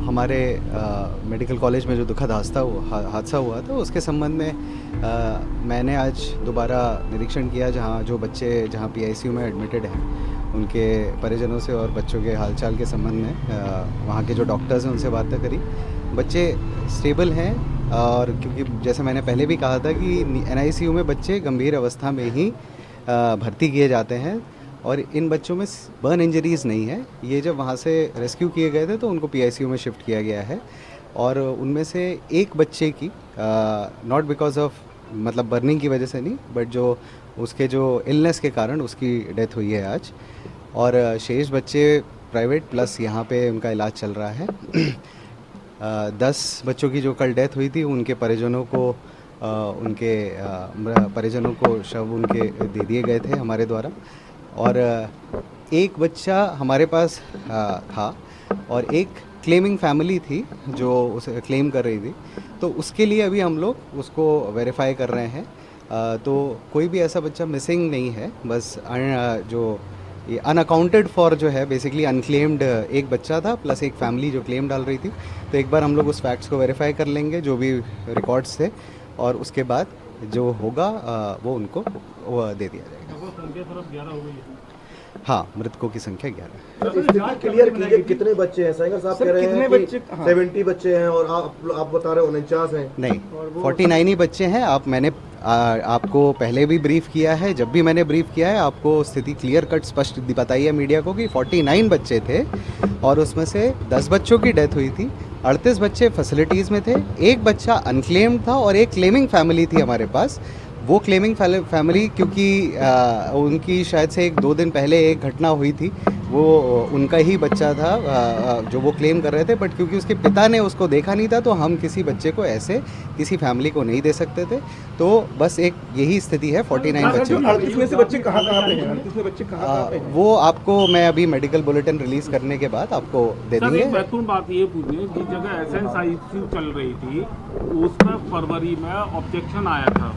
हमारे medical college में जो दुखद हादसा हुआ था उसके संबंध में मैंने आज दोबारा निरीक्षण किया, जहाँ पीआईसीयू में एडमिटेड हैं उनके परिजनों से और बच्चों के हालचाल के संबंध में वहाँ के जो डॉक्टर्स हैं उनसे बातें करी। बच्चे स्टेबल हैं और क्योंकि जैसे मैंने पहले भी कहा था कि एनआईसीयू में बच्चे गंभीर अवस्था में ही भर्ती किए जाते हैं और इन बच्चों में बर्न इंजरीज़ नहीं है। ये जब वहाँ से रेस्क्यू किए गए थे तो उनको पीआईसीयू में शिफ्ट किया गया है और उनमें से एक बच्चे की नॉट बिकॉज ऑफ मतलब बर्निंग की वजह से नहीं, बट जो उसके जो इलनेस के कारण उसकी डेथ हुई है आज, और शेष बच्चे प्राइवेट प्लस यहाँ पे उनका इलाज चल रहा है। 10 बच्चों की जो कल डेथ हुई थी उनके परिजनों को शव उनके दे दिए गए थे हमारे द्वारा, और एक बच्चा हमारे पास था और एक क्लेमिंग फैमिली थी जो उसे क्लेम कर रही थी, तो उसके लिए अभी हम लोग उसको वेरीफाई कर रहे हैं। तो कोई भी ऐसा बच्चा मिसिंग नहीं है, बस जो ये अनअकाउंटेड फॉर जो है बेसिकली अनक्लेम्ड एक बच्चा था प्लस एक फैमिली जो क्लेम डाल रही थी। तो एक बार हम लोग उस फैक्ट्स को वेरीफाई कर लेंगे जो भी रिकॉर्ड्स थे, और उसके बाद जो होगा वो उनको दे दिया जाएगा। हाँ, मृतकों की संख्या 11 है। क्लियर कीजिए कितने बच्चे हैं? साइगर साहब कह रहे हैं कि 70 बच्चे हैं और आप बता रहे हो 49 हैं। नहीं, 49 ही बच्चे हैं। मैंने आपको पहले भी ब्रीफ किया है, जब भी मैंने ब्रीफ किया है आपको स्थिति क्लियर कट स्पष्ट बताई है मीडिया को कि 49 बच्चे थे और उसमें से 10 बच्चों की डेथ हुई थी, 38 बच्चे फैसिलिटीज़ में थे, एक बच्चा अनक्लेम्ड था और एक क्लेमिंग फैमिली थी हमारे पास। वो क्लेमिंग फैमिली क्योंकि उनकी शायद से 1-2 दिन पहले एक घटना हुई थी, वो उनका ही बच्चा था जो वो क्लेम कर रहे थे, बट क्योंकि उसके पिता ने उसको देखा नहीं था तो हम किसी बच्चे को ऐसे किसी फैमिली को नहीं दे सकते थे। तो बस एक यही स्थिति है। 49 बच्चे। 38 में से बच्चे कहाँ पे हैं? 38 में बच्चे कहाँ पे हैं? वो आपको मैं अभी मेडिकल बुलेटिन रिलीज करने के बाद आपको दे देंगे। एक महत्वपूर्ण बात ये पूछनी है, जिस जगह एसएनआईसीयू चल रही थी उसमें फरवरी में ऑब्जेक्शन आया था,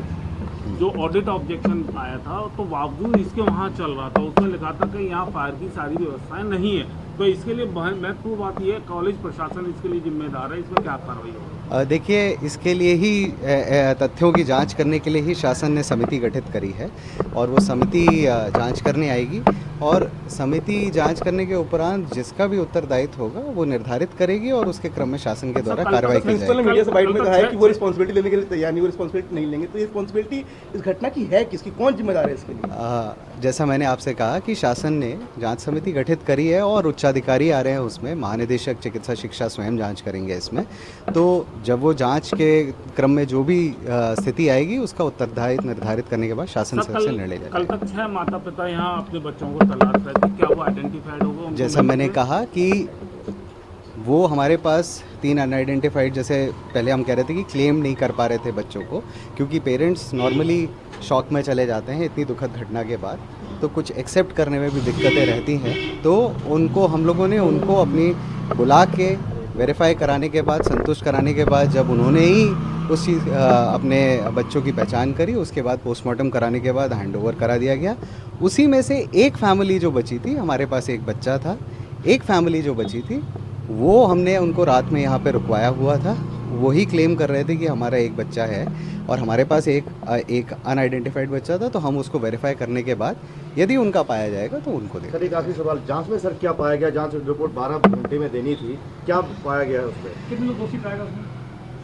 जो ऑडिट ऑब्जेक्शन आया था, तो बावजूद इसके वहाँ चल रहा था, उसमें लिखा था कि यहाँ फायर की सारी व्यवस्थाएं नहीं है। तो इसके लिए महत्वपूर्ण बात यह है, कॉलेज प्रशासन इसके लिए जिम्मेदार है, इसमें क्या कार्रवाई होगी? देखिए, इसके लिए ही तथ्यों की जांच करने के लिए ही शासन ने समिति गठित करी है और वो समिति जांच करने आएगी और समिति जांच करने के उपरांत जिसका भी उत्तरदायित्व होगा वो निर्धारित करेगी और उसके क्रम में शासन के द्वारा कार्रवाई की जाएगी। मीडिया से बाइट में कहा है कि वो रिस्पांसिबिलिटी लेने के लिए तैयार नहीं, वो रिस्पांसिबिलिटी नहीं लेंगे। तो ये रिस्पांसिबिलिटी इस घटना की है किसकी, कौन जिम्मेदार है इसके लिए? जैसा मैंने आपसे कहा कि शासन ने जांच समिति गठित करी है और उच्चाधिकारी आ रहे हैं उसमें, महानिदेशक चिकित्सा शिक्षा स्वयं जांच करेंगे इसमें। तो जब वो जांच के क्रम में जो भी स्थिति आएगी उसका उत्तरदायित्व निर्धारित करने के बाद शासन से निर्णय लिया जाएगा। कल तक 6 माता पिता यहाँ अपने बच्चों को तलाश रहे थे, क्या वो आइडेंटिफाइड होगा? जैसा मैंने कहा कि वो हमारे पास 3 अनआइडेंटिफाइड, जैसे पहले हम कह रहे थे कि क्लेम नहीं कर पा रहे थे बच्चों को क्योंकि पेरेंट्स नॉर्मली शॉक में चले जाते हैं इतनी दुखद घटना के बाद, तो कुछ एक्सेप्ट करने में भी दिक्कतें रहती हैं। तो उनको हम लोगों ने उनको अपनी बुला के वेरीफाई कराने के बाद, संतुष्ट कराने के बाद, जब उन्होंने ही उस चीज़ अपने बच्चों की पहचान करी, उसके बाद पोस्टमार्टम कराने के बाद हैंडओवर करा दिया गया। उसी में से एक फैमिली जो बची थी, हमारे पास एक बच्चा था, एक फैमिली जो बची थी वो हमने उनको रात में यहाँ पे रुकवाया हुआ था। वही क्लेम कर रहे थे कि हमारा एक बच्चा है और हमारे पास एक अनआइडेंटिफाइड बच्चा था, तो हम उसको वेरीफाई करने के बाद यदि उनका पाया जाएगा तो उनको देंगे। सर, एक आखिरी सवाल, जांच में सर क्या पाया गया? जांच रिपोर्ट 12 घंटे में देनी थी, क्या पाया गया उसमें? कितने लोग दोषी पाएगा उसमें?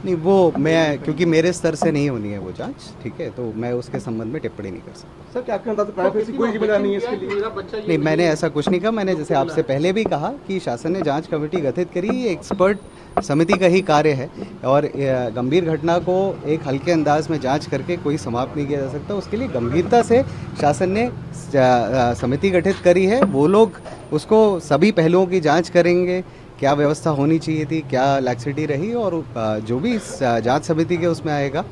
नहीं, वो मैं क्योंकि मेरे स्तर से नहीं होनी है वो जांच, ठीक है, तो मैं उसके संबंध में टिप्पणी नहीं कर सकता। सर, क्या आपके अंदाज़ कोई जिम्मेदार नहीं है इसके लिए? नहीं, मैंने ऐसा कुछ नहीं कहा। मैंने जैसे आपसे पहले भी कहा कि शासन ने जांच कमेटी गठित करी, ये एक्सपर्ट समिति का ही कार्य है और गंभीर घटना को एक हल्के अंदाज में जांच करके कोई समाप्त नहीं किया जा सकता। उसके लिए गंभीरता से शासन ने समिति गठित करी है। वो लोग उसको सभी पहलुओं की जांच करेंगे, क्या व्यवस्था होनी चाहिए थी, क्या लैक्सिटी रही, और जो भी जांच समिति के उसमें आएगा,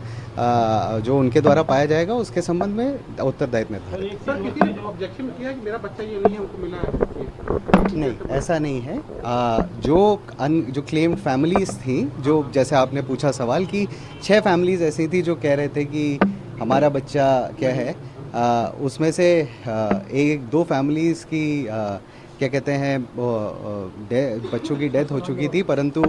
जो उनके द्वारा पाया जाएगा उसके संबंध में उत्तरदायित्व में था। सर, किसी ने ऑब्जेक्शन किया कि मेरा बच्चा ये नहीं है, हमको मिला है? नहीं, ऐसा नहीं है। जो क्लेम्ड फैमिलीज थी, जो जैसे आपने पूछा सवाल कि 6 फैमिलीज ऐसी थी जो कह रहे थे कि हमारा बच्चा क्या है, उसमें से 1-2 फैमिलीज़ की क्या कहते हैं बच्चों की डेथ हो चुकी थी, परंतु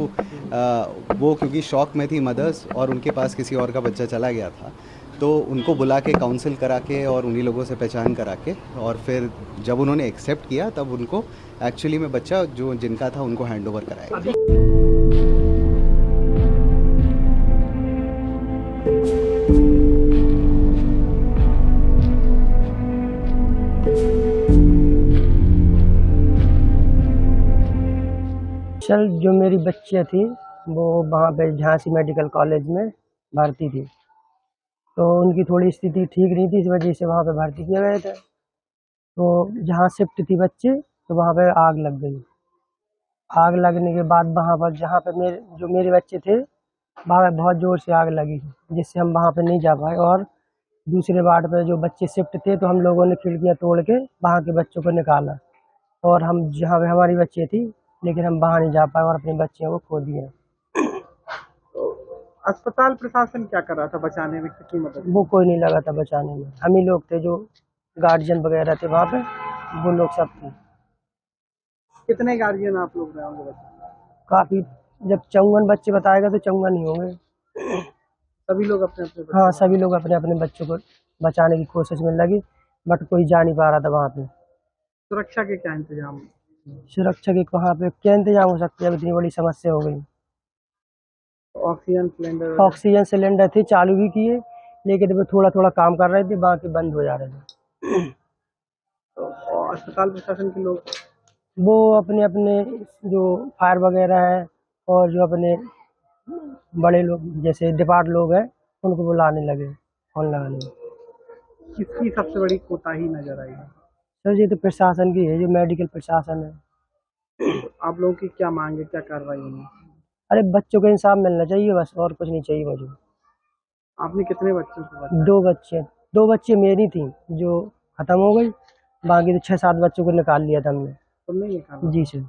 वो क्योंकि शॉक में थी मदर्स और उनके पास किसी और का बच्चा चला गया था, तो उनको बुला के काउंसिल करा के और उन्हीं लोगों से पहचान करा के, और फिर जब उन्होंने एक्सेप्ट किया तब उनको एक्चुअली में बच्चा जो जिनका था उनको हैंड ओवर कराया गया। चल जो मेरी बच्चियाँ थी वो वहाँ पे झांसी मेडिकल कॉलेज में भर्ती थी, तो उनकी थोड़ी स्थिति ठीक नहीं थी, इस वजह से वहाँ पे भर्ती किए गए थे। तो जहाँ शिफ्ट थी बच्चे, तो वहाँ पे आग लग गई। आग लगने के बाद वहाँ पर जहाँ पे मेरे बच्चे थे वहाँ पे बहुत ज़ोर से आग लगी, जिससे हम वहाँ पे नहीं जा पाए। और दूसरे वार्ड पे जो बच्चे शिफ्ट थे, तो हम लोगों ने खिड़कियाँ तोड़ के वहाँ के बच्चों को निकाला, और हम जहाँ पे हमारी बच्ची थी, लेकिन हम वहाँ नहीं जा पाए और अपने बच्चियों को खो दिया। तो अस्पताल प्रशासन क्या कर रहा था बचाने में, कितनी मदद? वो कोई नहीं लगा था बचाने में, हम ही लोग थे जो गार्जियन वगैरह थे वहाँ पे, वो लोग सब थे। कितने गार्जियन आप लोग रहे होंगे बच्चे? काफ़ी, जब 54 बच्चे बताएगा तो 54 ही होंगे। सभी लोग अपने अपने बच्चे- हाँ, सभी लोग अपने अपने बच्चों को बचाने की कोशिश में लगी, बट कोई जा नहीं पा रहा था वहाँ पे। सुरक्षा के क्या इंतजाम? सुरक्षा के वहाँ पे क्या इंतजाम हो सकते हैं, इतनी बड़ी समस्या हो गई। Oxygen cylinder? ऑक्सीजन सिलेंडर थे, चालू भी किए, लेकिन वो थोड़ा थोड़ा काम कर रहे थे, बाकी बंद हो जा रहे थे। तो और अस्पताल प्रशासन के लोग? वो अपने अपने जो फायर वगैरह है और जो अपने बड़े लोग जैसे डिपार्ट लोग हैं, उनको बुलाने लगे फोन लगाने में। किसकी सबसे बड़ी कोताही नजर आई है? सर ये तो प्रशासन की है, जो मेडिकल प्रशासन है। तो आप लोगों की क्या मांग है, क्या कार्रवाई होनी? अरे बच्चों को इंसाफ मिलना चाहिए, बस और कुछ नहीं चाहिए मुझे। आपने कितने बच्चों को बचाया? दो बच्चे मेरी थी जो खत्म हो गई, बाकी तो 6-7 बच्चों को निकाल लिया था हमने। तुमने ये काम? जी सर।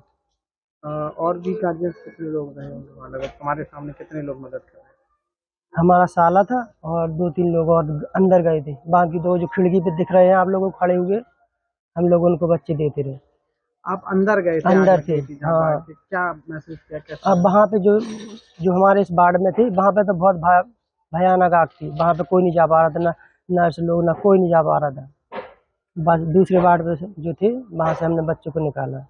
और भी गार्जियन कितने लोग रहे होंगे वहाँ? लगभग तुम्हारे सामने कितने लोग मदद कर रहे हैं? हमारा साला था और 2-3 लोग और अंदर गए थे, बाकी दो जो खिड़की पे दिख रहे हैं आप लोगों को खड़े हुए, हम लोग उनको बच्चे देते रहे। आप अंदर गए थे? अंदर आग लग थे, गई थी जहाँ हाँ। बाहर थे। क्या महसूस किया, कैसा? अब वहाँ पे जो हमारे इस वार्ड में थे, वहाँ पे तो बहुत भयानक आग थी, वहाँ पे कोई नहीं जा पा रहा था, ना नर्स लोग, ना कोई नहीं जा पा रहा था। बस दूसरे वार्ड पे जो थे, वहाँ से हमने बच्चों को निकाला।